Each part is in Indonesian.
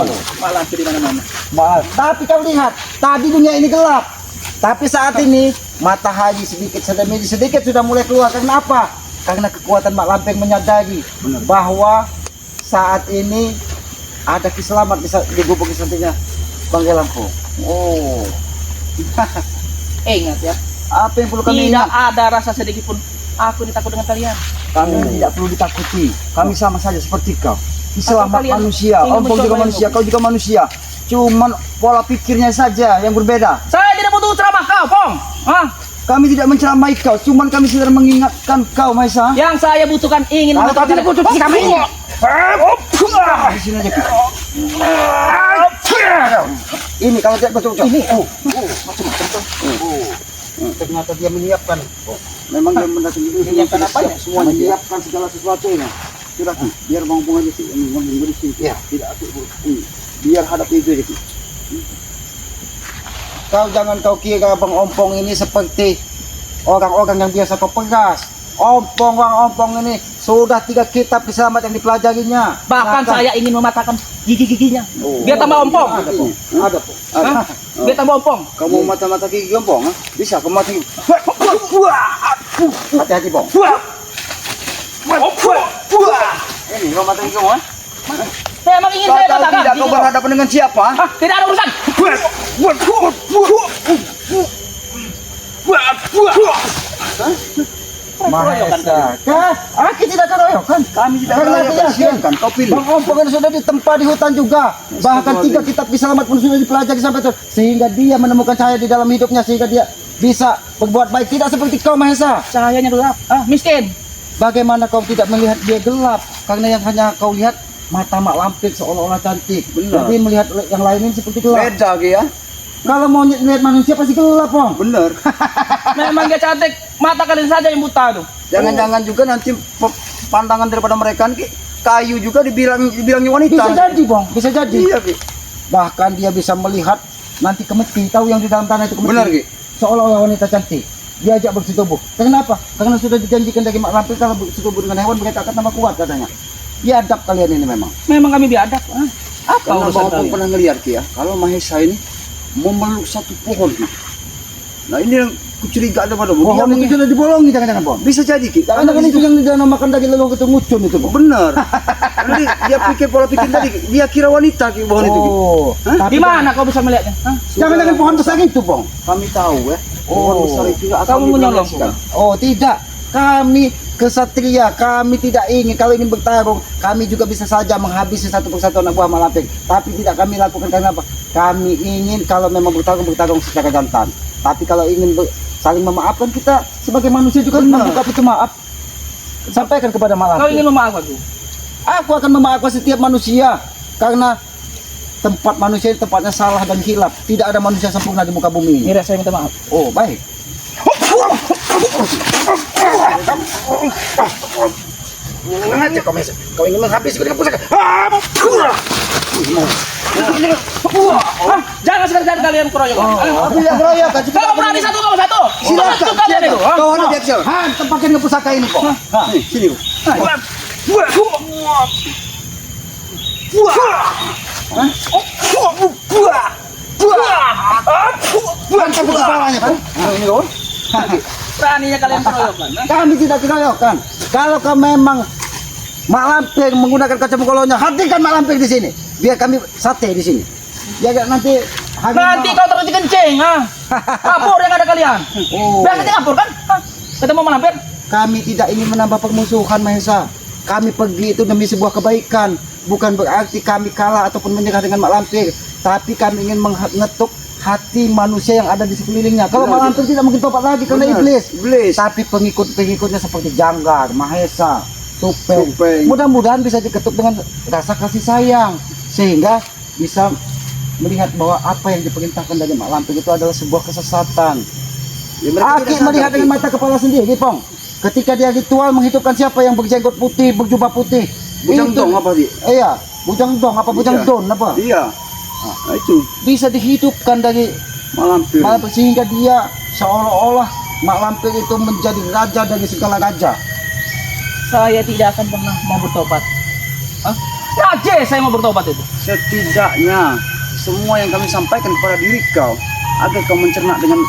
Mak Lampir di mana-mana. Tapi kau lihat, tadi dunia ini gelap. Tapi saat ini matahari sedikit demi sedikit sudah mulai keluar. Karena apa? Karena kekuatan Mak Lampir menyadari bahwa saat ini ada kiselamat di gubuk Kisantinya Bang Lampung. Oh. Ingat ya, Apa yang perlu kami tidak ingat? ada rasa sedikit pun aku ini takut dengan kalian. Kami tidak perlu ditakuti. Kami sama saja seperti kau. Kiselamat kalian manusia. ingin Ompong juga mencoba manusia. ilmu? Kau juga manusia. Cuman pola pikirnya saja yang berbeda. Saya tidak butuh ceramah kau, Pong. Hah? Kami tidak menceramai kau. Cuman kami sedang mengingatkan kau, Maisa. Yang saya butuhkan ingin Kalau kau tidak butuh kami ini. Di sini aja. Ini kalau tidak betul. Ini. Ternyata dia menyiapkan. Memang dia mendatangi dulu. Menyiapkan apa ya? Semuanya menyiapkan segala sesuatunya. Sudah, biar bang aja sih. Ini bersih. Ya, tidak aku. Biar hadapi itu aja. Kau jangan kau kira Bang Ompong ini seperti orang-orang yang biasa kau pegas. Ompong ini sudah 3 kitab kiselamat yang dipelajarinya. Bahkan saya ingin mematahkan gigi-giginya. Biar tambah ompong. Ada, Po. Ada, Po. Hah? Biar tambah ompong. Kamu mata-mata gigi Ompong, ha? Bisa kamu mati. Hati-hati, Bang. Ini kau mata gigi kamu, ha? Memang ingin Kau saya tahu patahkan tidak kau gigi kau. berhadapan dengan siapa? Hah? Tidak ada urusan. Mahesa, aku tidak keroyokan. Kami tidak keroyokan. Kau pilih. Bang Ompong kan sudah ditempa di hutan juga. Bahkan 3 kitab kiselamat pun sudah dipelajari sampai itu. Sehingga dia menemukan cahaya di dalam hidupnya. Sehingga dia bisa berbuat baik. Tidak seperti kau, Mahesa. Cahayanya gelap. Miskin. Bagaimana kau tidak melihat dia gelap? Karena yang hanya kau lihat mata Mak Lampir seolah-olah cantik. Jadi melihat yang lain ini seperti gelap. Beda ya. Kalau mau lihat manusia pasti gelap, Bang. Bener. Memang dia cantik. Mata kalian saja yang buta tuh. Jangan-jangan juga nanti pandangan daripada mereka nih kayu juga dibilangnya wanita. Bisa jadi, Bang. Bisa jadi. Iya, Ki. Bahkan dia bisa melihat nanti kemeti, tahu yang di dalam tanah itu kemeti. Benar, Ki. Seolah-olah wanita cantik. Diajak bersetubuh. Kenapa? Karena sudah dijanjikan dari Mak Lampir kalau bersetubuh dengan hewan mereka akan tambah kuat katanya. Biadab kalian ini memang. Memang kami biadab. Apa Karena urusan Bang Opong kalian? pernah ngeliat Ki ya, kalau Mahesa ini memeluk satu pohon. Ki. Nah ini yang kucuriga ada pada Pohon itu sudah dibolongi jangan-jangan, Bang. bisa jadi Ki. Jangan-jangan itu yang dinamakan daging leluhur itu ngucun itu, Bang. Benar. Jadi dia pikir pola pikir tadi, Ki. Dia kira wanita Ki pohon itu Ki. Oh, Hah? tapi Di mana kau bisa melihatnya? Hah? jangan-jangan pohon besar itu, Bang. Kami tahu ya. Pohon besar itu akan Kamu menyolong. diproyeksikan. Oh, tidak. Kami kesatria, kami tidak ingin kalau ini bertarung, kami juga bisa saja menghabisi satu persatu anak buah Mak Lampir. Tapi tidak kami lakukan karena apa? Kami ingin kalau memang bertarung secara jantan. Tapi kalau ingin saling memaafkan, kita sebagai manusia juga membuka pintu maaf. Sampaikan kepada Mak Lampir. Kau ingin memaafkan aku? Aku akan memaafkan setiap manusia karena tempat manusia ini tempatnya salah dan hilaf. Tidak ada manusia sempurna di muka bumi ini. Mira, saya minta maaf. Oh, baik. Aja kau ingin menghabiskan dengan pusaka. Jangan sekali-kali kalian keroyokan. Aku tidak keroyokan. Kalau berani satu kamu satu. Silakan. Itu kalian itu. Kau ada di Excel. Tempatkan dengan pusaka ini kok. Nih, sini. Bu. Bukan kepalanya, Pak. Ini kau. Beraninya kalian keroyokan. Kami tidak keroyokan. Kalau kau memang Mak Lampir menggunakan kaca mukolonya, hatikan Mak Lampir di sini. Biar kami sate di sini. Biar nanti Nanti kau terus dikencing, kapur yang ada kalian. Oh. Biar nanti kapur kan? Ketemu Malampir. Kami tidak ingin menambah permusuhan, Mahesa. Kami pergi itu demi sebuah kebaikan. Bukan berarti kami kalah ataupun menyerah dengan Mak Lampir. Tapi kami ingin mengetuk hati manusia yang ada di sekelilingnya. Kalau Mak Lampir tidak mungkin tobat lagi karena iblis. Tapi pengikut-pengikutnya seperti Janggar, Mahesa, Tupeng. Mudah-mudahan bisa diketuk dengan rasa kasih sayang. Sehingga bisa melihat bahwa apa yang diperintahkan dari Mak Lampir itu adalah sebuah kesesatan. Aki melihat dengan mata kepala sendiri, Pong. Ketika dia ritual menghidupkan siapa yang berjenggot putih, berjubah putih. Bujang dong apa sih? Iya, bujang dong apa bujang don apa? Iya. Nah, itu Bisa dihidupkan dari Mak Lampir. Mak Lampir sehingga dia seolah-olah Mak Lampir itu menjadi raja dari segala raja. Saya tidak akan pernah mau bertobat. Saja saya mau bertobat itu. Setidaknya semua yang kami sampaikan kepada diri kau agar kau mencerna dengan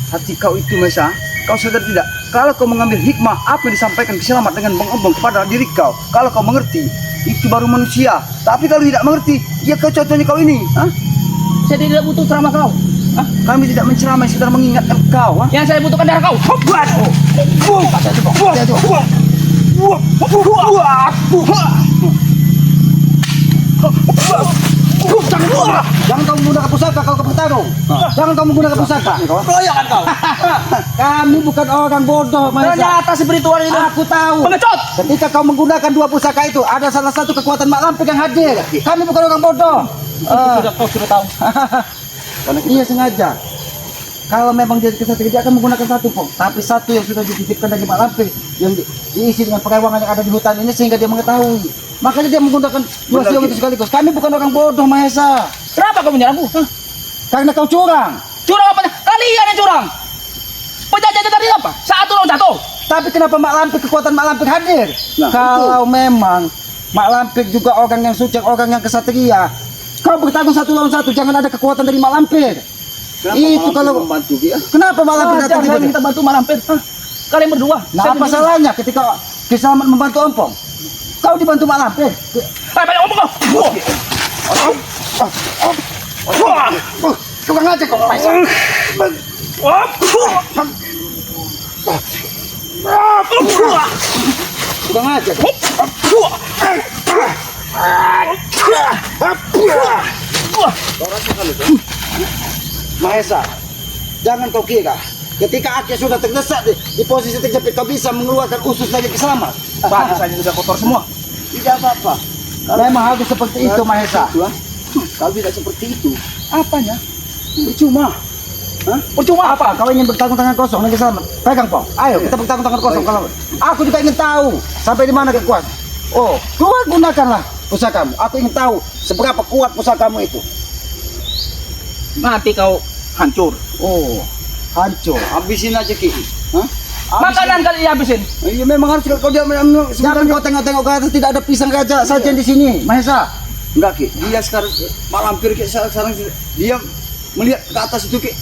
hati kau itu, Mahesa. Kau sadar tidak? Kalau kau mengambil hikmah apa yang disampaikan Kiselamat dengan Bang kepada diri kau, kalau kau mengerti, itu baru manusia. Tapi kalau tidak mengerti, ya kau contohnya kau ini. Hah? Saya tidak butuh ceramah kau. Hah? Kami tidak menceramai, saudara mengingatkan kau. Hah? Yang saya butuhkan darah kau. Jangan kau menggunakan pusaka kalau kau bertarung. Jangan kau menggunakan pusaka. Keroyokan kau. Kami bukan orang bodoh, Mahesa. Ternyata spiritual itu. Aku tahu. Pengecut. Ketika kau menggunakan dua pusaka itu, ada salah satu kekuatan Mak Lampir yang hadir. Kami bukan orang bodoh. Kau sudah tahu. Iya sengaja. Kalau memang dia dia akan menggunakan satu pong, tapi satu yang sudah dititipkan dari Mak Lampir yang diisi dengan perewangan yang ada di hutan ini sehingga dia mengetahui. Makanya dia menggunakan dua siung itu sekaligus. Kami bukan orang bodoh, Mahesa. Kenapa kau menyerangku? Hah? Karena kau curang. Curang apa? Kalian yang curang. Penjajah tadi apa? Satu lawan satu. Tapi kenapa Mak Lampir, kekuatan Mak Lampir hadir? Nah, Kalau memang Mak Lampir juga orang yang suci, orang yang kesatria, kau bertarung satu lawan satu, jangan ada kekuatan dari Mak Lampir. Kenapa Itu Mak kalau Lampir membantu dia? kenapa Mak Lampir datang Jangan tiba-tiba? kita bantu Malampir. Hah? Kalian berdua. Nah, Saya apa sendiri. salahnya ketika Kiselamat membantu Ompong? Kau dibantu Mak Lampir. Banyak ngomong kau. Tukang aja kau, Mahesa. Tukang aja kau. Mahesa, jangan kau kira ketika Aki sudah terdesak di posisi terjepit kau bisa mengeluarkan usus dari Kiselamat. Baju saya sudah kotor semua. Tidak apa-apa. Memang harus seperti itu, Mahesa. Kalau tidak seperti itu, Apanya? percuma. Percuma apa? Kau ingin bertarung tangan kosong dengan Kiselamat? Pegang Pong. Ayo kita bertarung tangan kosong. Kalau aku juga ingin tahu sampai di mana kekuatan. Oh, keluar gunakanlah pusakamu. Aku ingin tahu seberapa kuat pusakamu itu. Nanti kau hancur. Oh, hancur. Habisin aja Ki. Hah? Makanan kali dihabisin. Iya memang harus kalau dia Jangan kau tengok-tengok ke atas, tidak ada pisang raja saja di sini, Mahesa. enggak Ki. Dia sekarang Mak Lampir Ki sekarang dia melihat ke atas itu Ki.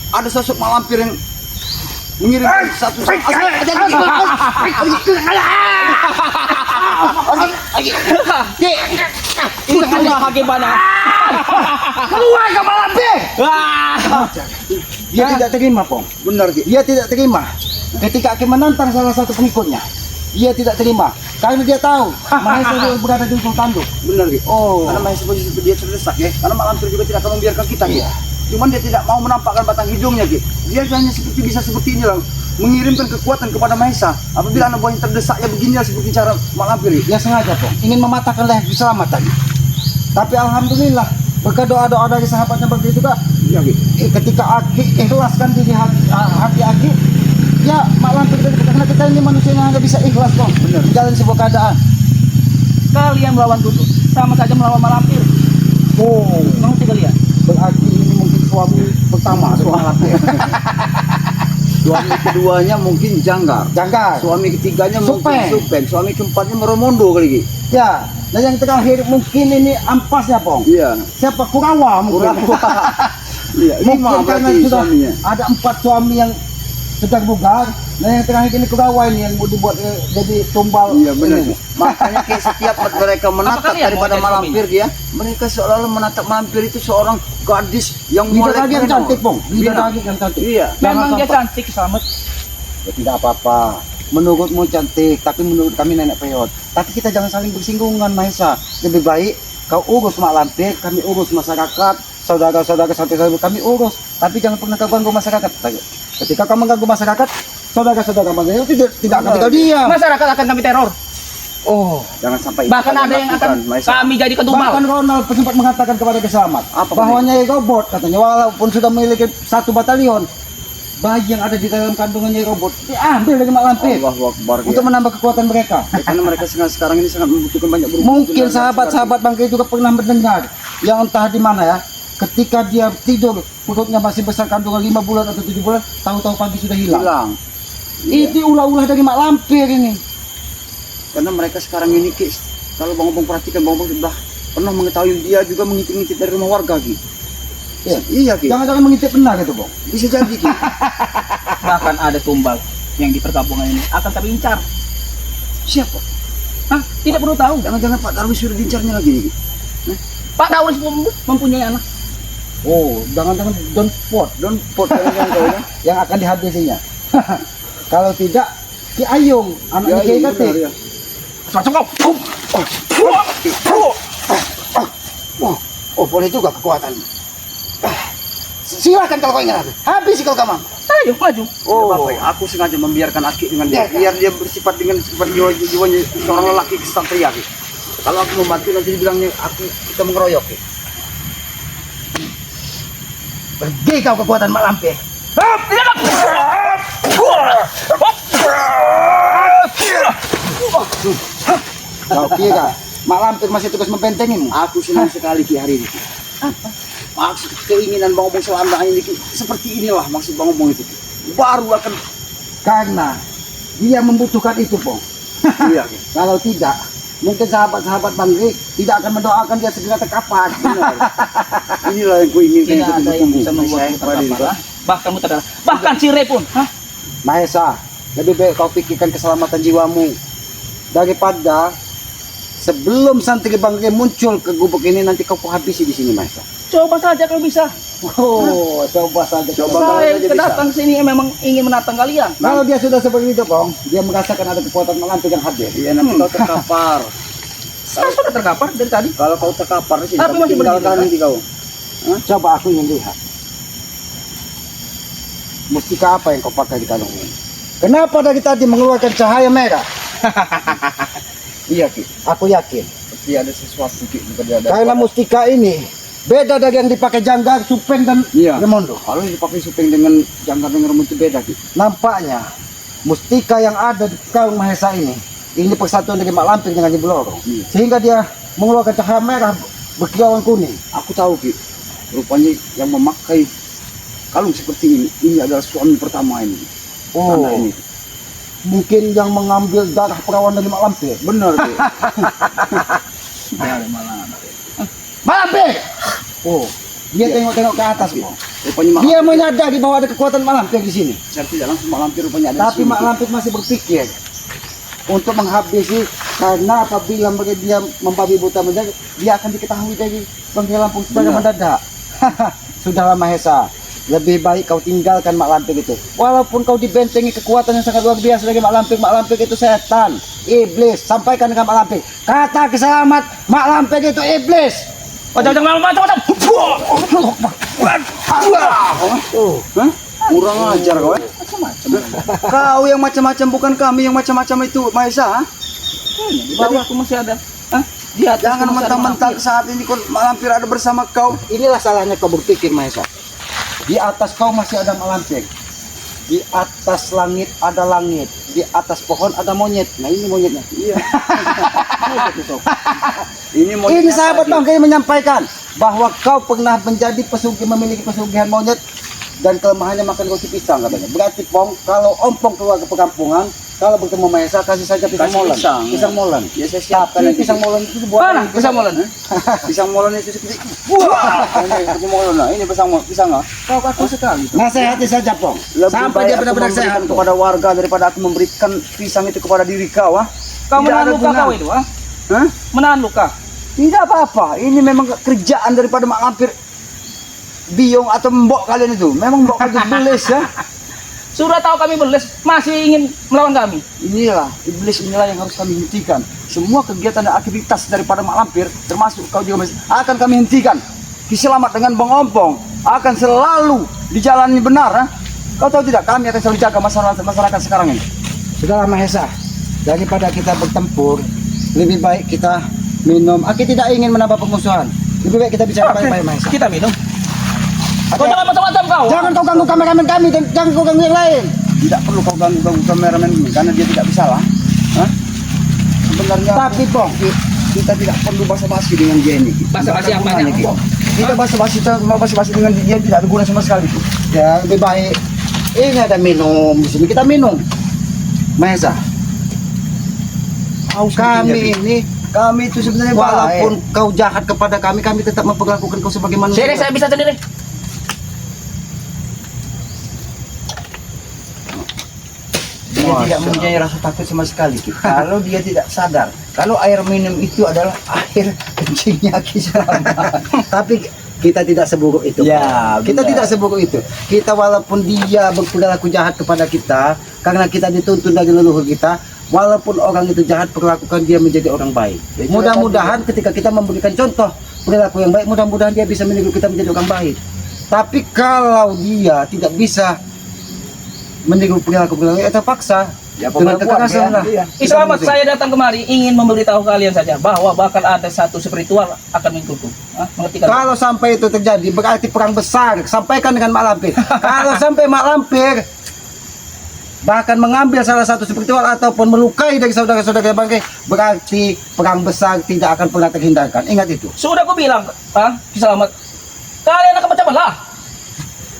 Ada sosok Mak Lampir yang mengirim satu Itu hanya hakimannya. Keluar ke Mak Lampir. Dia tidak terima, Pong. benar Ki. Dia tidak terima. Ketika Aki menantang salah satu pengikutnya, dia tidak terima. Karena dia tahu Mahesa dia berada di ujung tanduk. Benar Ki. Oh, Karena Mahesa posisi dia terdesak ya. Karena Mak Lampir juga tidak akan membiarkan kita Ki. Iya. Cuman dia tidak mau menampakkan batang hidungnya Ki. Dia hanya seperti bisa seperti ini lah, mengirimkan kekuatan kepada Mahesa. Apabila anak buahnya terdesak ya beginilah seperti cara Mak Lampir Ki. dia sengaja, Pong. Ingin mematahkan leher Kiselamat tadi. Tapi alhamdulillah, berkat doa-doa dari sahabatnya begitu juga, Iya Ki. ketika Aki ikhlaskan diri hati Aki, ya Mak Lampir karena kita ini manusia yang hanya bisa ikhlas, Pong. Benar. Jalan sebuah keadaan. Kalian melawan Tutut sama saja melawan Malampir. Oh, Mengerti kalian? berarti ini mungkin suami pertama, suami Lampir. Suami keduanya mungkin Janggar. Janggar. Suami ketiganya mungkin Supen. Supen. Suami keempatnya Meromondo kali Ki. Ya, dan yang terakhir mungkin ini ampasnya, Pong. Iya. Siapa Kurawa mungkin. Iya, lima Mungkin karena berarti sudah suaminya. ada 4 suami yang sudah bugar. Nah yang terakhir ini Kurawa ini yang mau dibuat jadi tumbal. Iya benar. ini. Makanya kayak setiap mereka menatap kalian daripada mau jadi Malampir ya, mereka seolah-olah menatap Malampir itu seorang gadis yang Bidadari yang renor. cantik, Pong. Iya. Bidadari yang cantik. Iya. Memang dia sampai- cantik, Selamat. Ya, tidak apa-apa. Menurutmu cantik, tapi menurut kami nenek peot. Tapi kita jangan saling bersinggungan, Mahesa. Lebih baik kau urus Mak Lampir, kami urus masyarakat, saudara-saudara satu-satu kami urus. Tapi jangan pernah kau ganggu masyarakat. Ketika kau mengganggu masyarakat, saudara-saudara masyarakat tidak akan tinggal diam. Masyarakat akan kami teror. Oh, Jangan sampai Bahkan kalian ada yang akan lakukan, Maisa. kami jadi ketumbal. bahkan Ronald sempat mengatakan kepada Kiselamat Apa bahwa Nyai Robot katanya walaupun sudah memiliki 1 batalion, bayi yang ada di dalam kandungan Nyai Robot diambil dari Mak Lampir Allahu Akbar. untuk Ya. menambah kekuatan mereka. Karena mereka sekarang ini sangat membutuhkan banyak berusaha. Mungkin sahabat-sahabat Bangkai juga pernah mendengar yang entah di mana ya, ketika dia tidur perutnya masih besar kandungan 5 bulan atau 7 bulan, tahu-tahu pagi sudah hilang. hilang. Iya. Itu ulah-ulah dari Mak Lampir ini. Karena mereka sekarang ini Ki, Kalau Bang Opong perhatikan, Bang Opong sudah pernah mengetahui dia juga mengintip-ngintip dari rumah warga, Ki. Ya. Iya, Ki. Jangan-jangan mengintip benar gitu, Bang. Bisa jadi, Ki. Bahkan ada tumbal yang di perkampungan ini akan kami incar. Siapa? Hah? Tidak perlu tahu. Jangan-jangan Pak Darwis sudah diincarnya lagi nih, Ki. Pak Darwis mempunyai anak. Oh, jangan-jangan Don Pot Don pot yang kau ya. yang akan dihabisinya. Kalau tidak, Ki Ayung, anaknya Ki benar, Katik. ya. Macam kau. Oh, boleh juga kekuatan. Silakan kalau kau ingin habis kalau kamu. Ayo maju. Oh, aku sengaja membiarkan Aki dengan dia, biar dia bersifat dengan sifat jiwanya seorang lelaki kesatria, Ki. Kalau aku membantu nanti dibilangnya kita mengeroyok, Ki. Pergi kau kekuatan Mak Lampir. Kau kira Mak Lampir masih tugas membentengimu? Aku senang sekali, Ki, hari ini, Ki. Maksud keinginan Bang Opong selama ini, Ki, seperti inilah maksud Bang Opong itu, Ki. Baru akan Karena dia membutuhkan itu, Bang. iya, Ki. Kalau tidak, mungkin sahabat-sahabat Bang Rik tidak akan mendoakan dia segera terkapar. Benar. Inilah yang kuinginkan, Tidak ada yang bisa membuatmu terkapar. Bahkan muter. Bahkan Sire pun. Hah? Mahesa, lebih baik kau pikirkan keselamatan jiwamu daripada sebelum santri Bang Rik muncul ke gubuk ini nanti kau habisi di sini, Mahesa. Coba saja kalau bisa. Oh, coba saja. Coba. Saya saja bisa. kedatang sini memang ingin menantang kalian. Kalau dia sudah seperti itu, Bang, dia merasakan ada kekuatan Mak Lampir yang hadir. Iya, nanti kau terkapar. Saya sudah terkapar dari tadi. Kalau kau terkapar sih, Tapi masih berdiri, tinggalkan kan? nanti kau. Coba aku ingin lihat. Mustika apa yang kau pakai di kalung ini? Kenapa dari tadi mengeluarkan cahaya merah? Iya, Ki. Aku yakin. Seperti ada sesuatu, Ki, di dada. Karena mustika ini beda dari yang dipakai Janggar, Supeng, dan Iya. Remondo. Kalau yang dipakai Supeng dengan Jangkar dengan Remut itu beda, Ki. Nampaknya mustika yang ada di kalung Mahesa ini persatuan dari Mak Lampir dengan Nyi Bloro. Iya. Sehingga dia mengeluarkan cahaya merah berkilauan kuning. Aku tahu, Ki. Rupanya yang memakai kalung seperti ini adalah suami pertama ini. Oh, Anak ini. mungkin yang mengambil darah perawan dari Mak Lampir. Benar, Ki. Mak Lampir! Oh, dia tengok-tengok ke atas, Bang. Rupanya Mak Dia menyadari bahwa ada kekuatan Mak Lampir di sini. Saya tidak langsung Mak Lampir rupanya ada. Tapi di sini, Mak Ki. Lampir masih berpikir untuk menghabisi, karena apabila dia membabi buta menjadi, dia akan diketahui dari Bang Lampung sebagai Benar. mendadak. Sudahlah Mahesa, lebih baik kau tinggalkan Mak Lampir itu. Walaupun kau dibentengi kekuatan yang sangat luar biasa dari Mak Lampir itu setan, iblis. Sampaikan dengan Mak Lampir, kata keselamat Mak Lampir itu iblis. Macam-macam. Oh, Hah? Kurang ajar kau, ya? Kau yang macam-macam, bukan kami yang macam-macam itu, Mahesa. Di bawah aku masih ada. Hah? Di atas Jangan aku masih ada mentang-mentang Mak saat ini kau Mak Lampir ada bersama kau. inilah salahnya kau berpikir Mahesa. Di atas kau masih ada Mak Lampir. Di atas langit ada langit, di atas pohon ada monyet. Nah ini monyetnya. Iya. Ini mau Ini sahabat Bang Kiai menyampaikan bahwa kau pernah menjadi pesugihan, memiliki pesugihan monyet dan kelemahannya makan roti pisang katanya. Berarti Pong, kalau Ompong keluar ke perkampungan, kalau bertemu Mahesa kasih saja pisang Kasih molen. pisang. Pisang molen. Ya saya siapkan Tapi nanti. pisang molen itu dibuat Mana dari- pisang molen? Pisang molen itu seperti wah, ini seperti molen. Nah, ini pisang ah. Kau kata sekali. Nasihati saja Pong. Lebih Sampai baik dia aku benar-benar memberikan sehat Pong. kepada warga daripada aku memberikan pisang itu kepada diri kau, ah. Kau Tidak menahan ada luka guna. kau itu, ah? Hah? Menahan luka. Tidak apa-apa. Ini memang kerjaan daripada Mak Lampir biong atau mbok kalian itu. Memang mbok kalian beles ya. Sudah tahu kami beles, masih ingin melawan kami. Inilah iblis inilah yang harus kami hentikan. Semua kegiatan dan aktivitas daripada Mak Lampir, termasuk kau juga akan kami hentikan. Kiselamat dengan Bang Ompong akan selalu dijalani benar. Ha? Kau tahu tidak? Kami akan selalu jaga masyarakat sekarang ini. Sudahlah Mahesa, daripada kita bertempur, lebih baik kita minum. Aku tidak ingin menambah permusuhan. Lebih baik kita bicara baik-baik Mahesa. Kita minum. Kau jangan macam-macam kau. Jangan kau ganggu kameramen kami dan jangan kau ganggu yang lain. Tidak perlu kau ganggu kameramen ini karena dia tidak bersalah. Hah? Sebenarnya Tapi Pong, kita tidak perlu basa-basi dengan dia ini. Basa-basi Tidak ada apanya, gunanya, Ki. Pong? Kita basa-basi dengan dia tidak ada guna sama sekali. Ki. ya lebih baik ini ada minum di sini, kita minum. Mahesa, Haus kami nantinya, Ki. ini Kami itu sebenarnya Walaupun kau jahat kepada kami tetap memperlakukan kau sebagai manusia. Sini, saya bisa sendiri. Dia tidak mempunyai rasa takut sama sekali. Ki. Kalau dia tidak sadar, kalau air minum itu adalah air kencingnya Ki Selamat. Tapi kita tidak seburuk itu. Ya, Pak. Kita benar. tidak seburuk itu. Kita walaupun dia berperilaku jahat kepada kita, karena kita dituntun dari leluhur kita, walaupun orang itu jahat, perlakukan dia menjadi orang baik. Ya, Mudah-mudahan ketika kita memberikan contoh perilaku yang baik, mudah-mudahan dia bisa meniru kita menjadi orang baik. Tapi kalau dia tidak bisa meniru perilaku yang terpaksa, Ya, dengan pemberkuan, kekerasan lah. iya. Selamat, saya datang kemari ingin memberitahu kalian saja bahwa bakal ada satu spiritual akan mengikuti. Mengerti kalian? Kalau sampai itu terjadi berarti perang besar. Sampaikan dengan Mak Lampir. Kalau sampai Mak Lampir bahkan mengambil salah satu spiritual ataupun melukai dari saudara-saudara bangkai, berarti perang besar tidak akan pernah terhindarkan. Ingat itu. Sudah aku bilang, Selamat. Kalian akan pecah belah.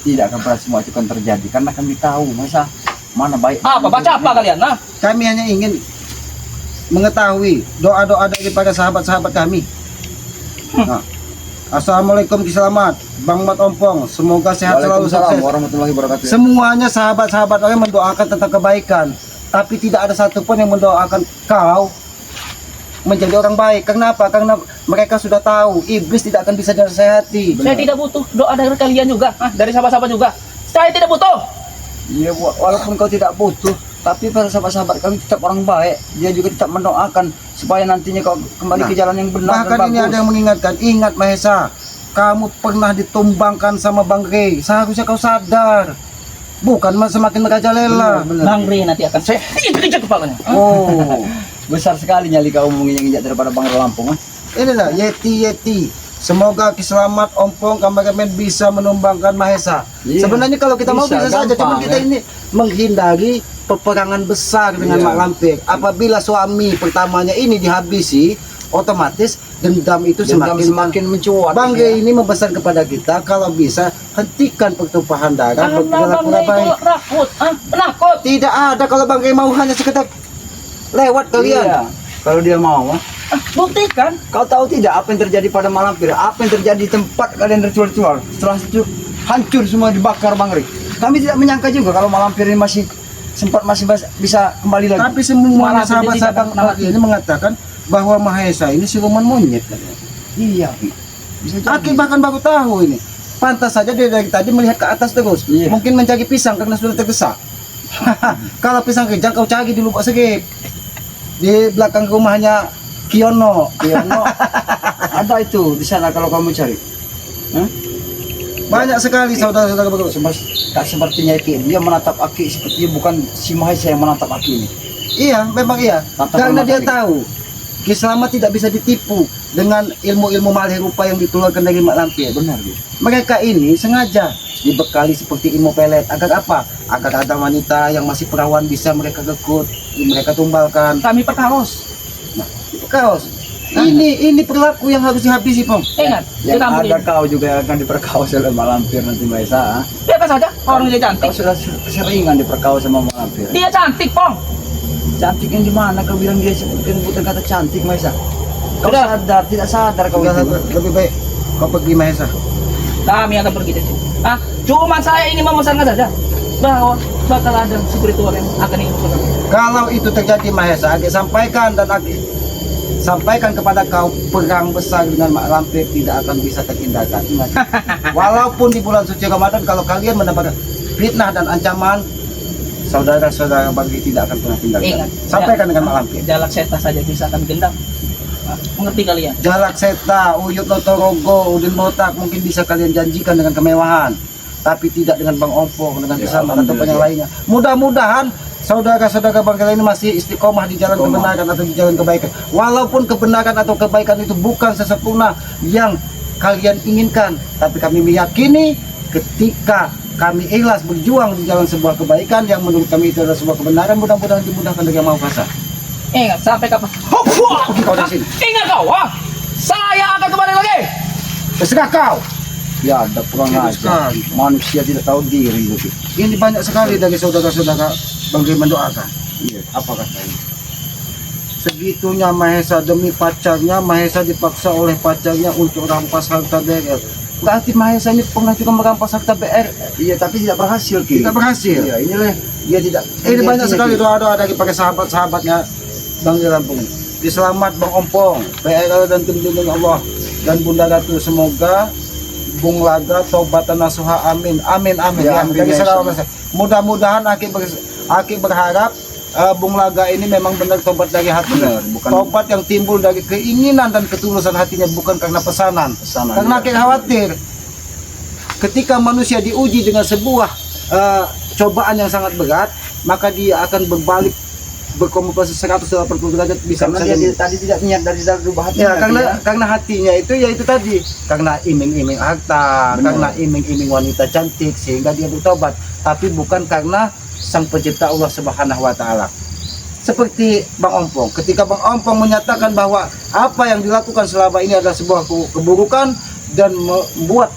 Tidak akan pernah semua itu akan terjadi karena kami tahu masa mana baik. Apa? Baca apa kalian? Kami hanya ingin mengetahui doa-doa daripada sahabat-sahabat kami. Nah, Assalamualaikum Ki Selamat, Bang Mat Ompong, semoga sehat selalu, Waalaikumsalam sukses. warahmatullahi wabarakatuh. Semuanya sahabat-sahabat kalian mendoakan tentang kebaikan, tapi tidak ada satupun yang mendoakan kau menjadi orang baik. Kenapa? Karena mereka sudah tahu iblis tidak akan bisa dinasehati. Saya tidak butuh doa dari kalian juga, dari sahabat-sahabat juga. Saya tidak butuh. Iya, walaupun kau tidak butuh, tapi para sahabat-sahabat kami tetap orang baik. Dia juga tetap mendoakan supaya nantinya kau kembali ke jalan yang benar Bahkan dan ini bagus. ada yang mengingatkan, ingat Mahesa, kamu pernah ditumbangkan sama Bang Rey. Seharusnya kau sadar, bukan semakin merajalela. Benar. Bang Rey nanti akan saya injek kepalanya. Oh, besar sekali nyali kau menginjak daripada Bang Lampung. Inilah Yeti. Semoga Ki Selamat Ompong kameramen bisa menumbangkan Mahesa. Iya. Sebenarnya kalau kita mau Bisa, bisa saja, cuma gampang, kita ya. ini menghindari peperangan besar dengan Iya. Mak Lampir. Apabila suami pertamanya ini dihabisi, otomatis dendam itu Dendam semakin mencuat. Bang ya. Rey ini memesan kepada kita, kalau bisa hentikan pertumpahan darah, Karena berperilaku Bang Rey baik. itu rakut, penakut. Tidak ada kalau Bang Rey mau hanya sekedar lewat kalian. Iya. Kalau dia mau, Buktikan. kau tahu tidak apa yang terjadi pada Mak Lampir? Apa yang terjadi di tempat kalian ritual-ritual? Setelah itu hancur semua, dibakar Bang Rey. Kami tidak menyangka juga kalau Mak Lampir ini masih bisa kembali lagi. Tapi semua Malah sahabat-sahabat tidak pernah ini mengatakan bahwa Mahesa ini siluman monyet. Katanya. Iya, bisa jadi. Aki bahkan baru tahu ini. Pantas saja dia dari tadi melihat ke atas terus. Iya. Mungkin mencari pisang karena sudah terdesak. Kalau pisang kejang kau cari di lubuk segip. Di belakang rumahnya Kiono. Kiono ada itu di sana kalau kamu cari. Banyak sekali saudara-saudara bagus. Tak sepertinya Ki, dia menatap Aki seperti bukan si Mahesa yang menatap Aki ini. Iya, memang iya. Tatapan Karena mata dia ini. tahu Ki Selamat tidak bisa ditipu dengan ilmu-ilmu malih rupa yang dikeluarkan dari Mak Lampir. Benar dia. Mereka ini sengaja dibekali seperti ilmu pelet. Agar apa? Agar ada wanita yang masih perawan bisa mereka gekut, mereka tumbalkan. Kami perkaos. Nah, itu kaos. Ini perilaku yang harus dihabisi, Pong. Ingat, Yang kita ada kau juga yang akan diperkaos oleh Mak Lampir nanti Mahesa. Biarkan saja, orang dia cantik. Kau sudah keseringan diperkaos sama Mak Lampir. Dia cantik, Pong. Cantik yang gimana? Kau bilang dia sebutin kata cantik Mahesa. Kau Sudah. sadar, tidak sadar kau Udah, itu. lebih baik kau pergi Mahesa. Kami akan pergi dari sini. Cuma saya ingin memesankan saja bahwa bakal ada spiritual yang akan ikut kami. Kalau itu terjadi Mahesa, Agi sampaikan dan Agi sampaikan kepada kau, perang besar dengan Mak Lampir tidak akan bisa terhindarkan. Ingat. Walaupun di bulan suci Ramadan kalau kalian mendapatkan fitnah dan ancaman, saudara-saudara bagi tidak akan pernah tinggalkan. Ingat. Sampaikan dengan Mak Lampir. Jalak seta saja bisa akan gendam. Mengerti kalian? Jalak seta, uyut notorogo, udin botak mungkin bisa kalian janjikan dengan kemewahan, tapi tidak dengan Bang Ompong, dengan Ya, Kisamat ataupun yang alhamdulillah. lainnya. Mudah-mudahan saudara-saudara Bang kalian ini masih istiqomah di jalan Istiqomah. kebenaran atau di jalan kebaikan. Walaupun kebenaran atau kebaikan itu bukan sesempurna yang kalian inginkan, tapi kami meyakini ketika kami ikhlas berjuang di jalan sebuah kebaikan yang menurut kami itu adalah sebuah kebenaran, mudah-mudahan dimudahkan dari Yang Maha Kuasa. Ingat, sampai kapan? Pergi kau dari sini. Ingat kau, saya akan kembali lagi. Terserah kau. Ya, ada kurang Serius aja. sekali. Manusia tidak tahu diri gitu. Ini banyak sekali dari saudara-saudara Bang Rey mendoakan. Iya. Apa katanya? Segitunya Mahesa demi pacarnya, Mahesa dipaksa oleh pacarnya untuk rampas harta BR. Berarti Mahesa ini pernah juga merampas harta BR. Iya, tapi tidak berhasil, Ki. Tidak berhasil. Iya, inilah dia tidak. Ini banyak sekali doa-doa dari para sahabat-sahabatnya Bang di Lampung. Diselamat Bang Ompong, BR dan tim lindungi Allah dan Bunda Ratu, semoga Bung Laga taubatan nasuha, amin amin amin Ya, ya, amin, dari ya, segala insya macam. Mudah-mudahan Aki berharap Bung Laga ini memang benar tobat dari hati, Benar, bukan tobat yang timbul dari keinginan dan ketulusan hatinya, bukan karena pesanan. Karena Aki khawatir ketika manusia diuji dengan sebuah cobaan yang sangat berat, maka dia akan berbalik berkomunikasi 180 derajat, bisa karena saja dia tadi tidak niat dari dalam lubuk hatinya. ya, karena hatinya itu ya itu tadi, karena iming-iming harta, Benar. karena iming-iming wanita cantik sehingga dia bertobat, tapi bukan karena sang pencipta Allah Subhanahu wa taala. Seperti Bang Ompong, ketika Bang Ompong menyatakan bahwa apa yang dilakukan selama ini adalah sebuah keburukan dan membuat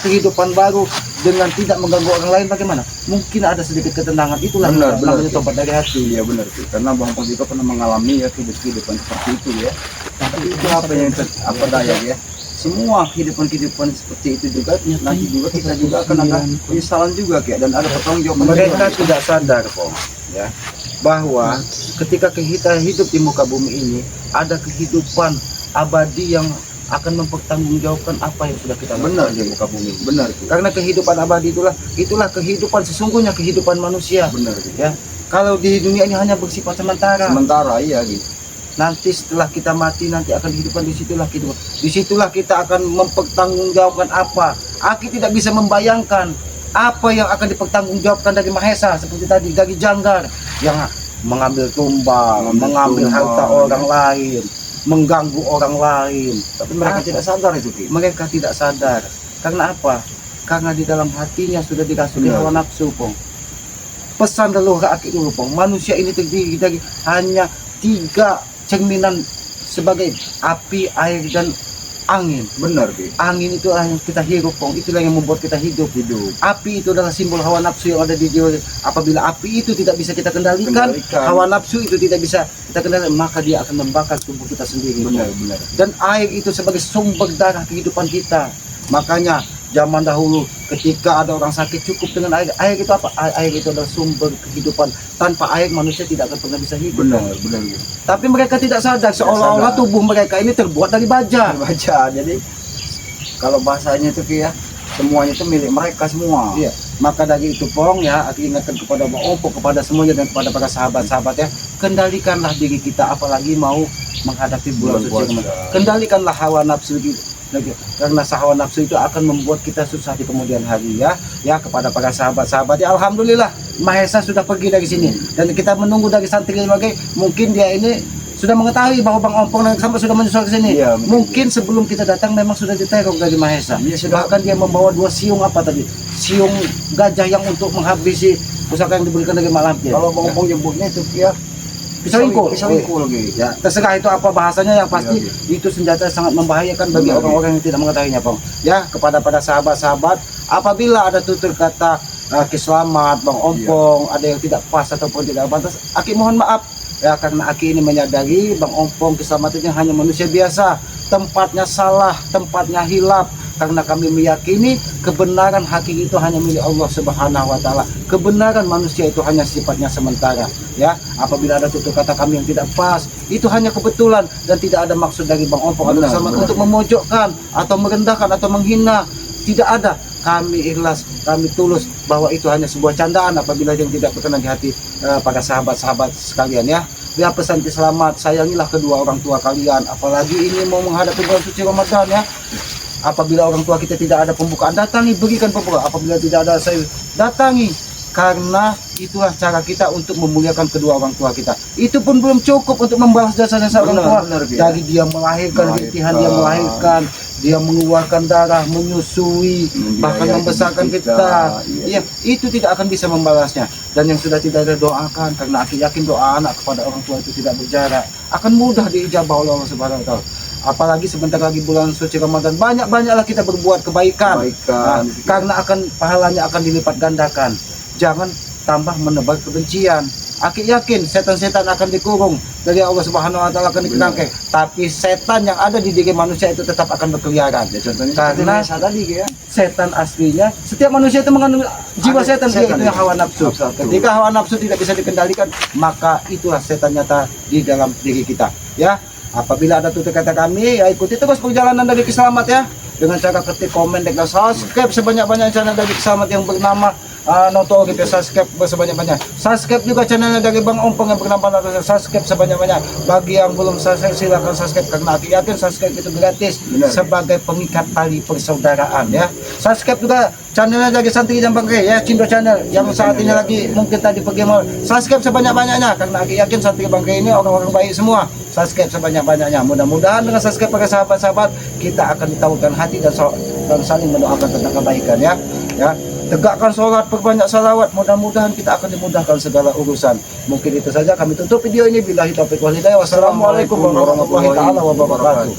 kehidupan baru dengan tidak mengganggu orang lain, bagaimana? Mungkin ada sedikit ketenangan, itulah Benar, namanya Ki. tobat dari hati. Iya benar, Ki. Karena Bang Pong juga pernah mengalami ya kehidupan seperti itu ya. Tapi itu apa yang apa daya ya. Semua kehidupan seperti itu juga nanti juga kita juga akan ada penyesalan juga, Ki, dan ada pertanggungjawaban. Mereka tidak sadar, Pong, ya, bahwa ketika kita hidup di muka bumi ini ada kehidupan abadi yang akan mempertanggungjawabkan apa yang sudah kita Benar, lakukan di muka bumi. Benar, Ki. Karena kehidupan abadi itulah kehidupan sesungguhnya, kehidupan manusia. Benar, Ki. Ya, kalau di dunia ini hanya bersifat sementara. Sementara iya, Ki. Nanti setelah kita mati nanti akan kehidupan, disitulah kita akan mempertanggungjawabkan apa. Aki tidak bisa membayangkan apa yang akan dipertanggungjawabkan dari Mahesa, seperti tadi dari Janggar yang mengambil tumbang, mengambil harta orang lain, mengganggu orang lain. Tapi mereka tidak sadar itu, Ki. Mereka tidak sadar. Karena apa? Karena di dalam hatinya sudah dirasuki Benar. hawa nafsu, Pong. Pesan leluhur Aki dulu, Pong. Manusia ini terdiri dari hanya 3 cerminan sebagai api, air, dan angin. Benar, Ki. Angin itu yang kita hirup, Pong. Itulah yang membuat kita hidup. Api itu adalah simbol hawa nafsu yang ada di jiwa. Apabila api itu tidak bisa kita kendalikan, hawa nafsu itu tidak bisa kita kendalikan, maka dia akan membakar tubuh kita sendiri. Benar, Pong. benar. Dan air itu sebagai sumber darah kehidupan kita. Makanya zaman dahulu ketika ada orang sakit cukup dengan air. Air itu apa? Air itu adalah sumber kehidupan. Tanpa air manusia tidak akan pernah bisa hidup. Benar, benar, Ki. Tapi mereka tidak sadar seolah-olah sadar. tubuh mereka ini terbuat dari baja. Baca. Jadi kalau bahasanya itu, Ki, ya, semuanya itu milik mereka semua. Iya. Maka dari itu, Pong, ya, aku ingatkan kepada Bang Ompong, kepada semuanya dan kepada para sahabat-sahabat, ya, kendalikanlah diri kita apalagi mau menghadapi bulan Bulan suci puasa. Ramadan. Kendalikanlah hawa nafsu kita. Karena hawa nafsu itu akan membuat kita susah di kemudian hari, ya. Ya, kepada para sahabat-sahabat, ya, alhamdulillah Mahesa sudah pergi dari sini dan kita menunggu dari santri sebagai mungkin dia ini sudah mengetahui bahwa Bang Ompong dan sampai sudah menyusul ke sini. Iya, mungkin sebelum kita datang memang sudah diteror dari Mahesa. Iya, sudah. Bahkan dia membawa 2 siung apa tadi? Siung gajah yang untuk menghabisi pusaka yang diberikan dari Mak Lampir. Kalau Bang Ompong nyebutnya itu, Ki, ya, Pisau ingkul. Pisau ingkul, Ki. Ya, terserah itu apa bahasanya, yang pasti Iya, itu senjata yang sangat membahayakan bagi Benar, orang-orang yang tidak mengetahuinya, Pong. Ya, kepada para sahabat-sahabat, apabila ada tutur kata Selamat, Bang Ompong, ada yang tidak pas ataupun tidak pantas, Aki mohon maaf. Ya, karena Aki ini menyadari Bang Ompong keselamatannya hanya manusia biasa, tempatnya salah, tempatnya hilap. Karena kami meyakini kebenaran hakiki itu hanya milik Allah Subhanahu wa taala. Kebenaran manusia itu hanya sifatnya sementara, ya. Apabila ada tutur kata kami yang tidak pas, itu hanya kebetulan dan tidak ada maksud dari Bang Ompong atau Benar, Selamat benar. untuk memojokkan atau merendahkan atau menghina. Tidak ada. Kami ikhlas, kami tulus bahwa itu hanya sebuah candaan apabila yang tidak berkenan di hati para sahabat-sahabat sekalian, ya. Ya, pesan Selamat, sayangilah kedua orang tua kalian, apalagi ini mau menghadapi bulan suci Ramadan, ya. Apabila orang tua kita tidak ada pembukaan, datangi, berikan pembukaan. Apabila tidak ada sayur, datangi. Karena itulah cara kita untuk memuliakan kedua orang tua kita. Itu pun belum cukup untuk membalas jasa-jasa orang Benar, tua. benar, Ki. Dari dia melahirkan, rintihan dia melahirkan, dia mengeluarkan darah, menyusui, bahkan Membiayai membesarkan kita. kita. Iya. Ya, itu tidak akan bisa membalasnya. Dan yang sudah tidak ada doakan, karena aku yakin doa anak kepada orang tua itu tidak berjarak, akan mudah diijabah oleh Allah Subhanahu wa taala. Apalagi sebentar lagi bulan suci Ramadan, banyak-banyaklah kita berbuat kebaikan. Kebaikan. Karena pahalanya akan dilipat gandakan. Jangan tambah menebar kebencian. Aki yakin setan-setan akan dikurung dari Allah Subhanahu wa taala akan dikenangke. Tapi setan yang ada di diri manusia itu tetap akan berkeliaran. Ya contohnya Karena seperti Mahesa tadi ya. setan aslinya, setiap manusia itu mengandung jiwa Ada setan, setan yaitu yang itu. hawa nafsu. Nafsu. Ketika hawa nafsu tidak bisa dikendalikan, maka itulah setan nyata di dalam diri kita. Ya, apabila ada tutur kata kami, ya ikuti terus perjalanan dari Kiselamat ya, dengan cara ketik komen dan subscribe sebanyak-banyak channel dari Kiselamat yang bernama Noto gitu, subscribe sebanyak-banyak. Subscribe juga channelnya dari Bang Ompong yang bernama Noto, subscribe sebanyak-banyak. Bagi yang belum subscribe silakan subscribe karena aku yakin subscribe itu gratis. Benar. Sebagai pengikat tali persaudaraan ya. Subscribe juga channelnya dari Santri dan Bang Rey ya, Cindo Channel yang saat ini lagi mungkin tadi pergi mau subscribe sebanyak-banyaknya karena aku yakin Santri Bang Rey ini orang-orang baik semua. Subscribe sebanyak-banyaknya. Mudah-mudahan dengan subscribe para sahabat-sahabat kita akan ditawarkan hati dan saling mendoakan tentang kebaikan ya. Ya. Tegakkan sholat, perbanyak salawat, mudah-mudahan kita akan dimudahkan segala urusan. Mungkin itu saja kami tutup video ini. Billahi taufiq wal hidayah. Wassalamualaikum warahmatullahi taala wabarakatuh.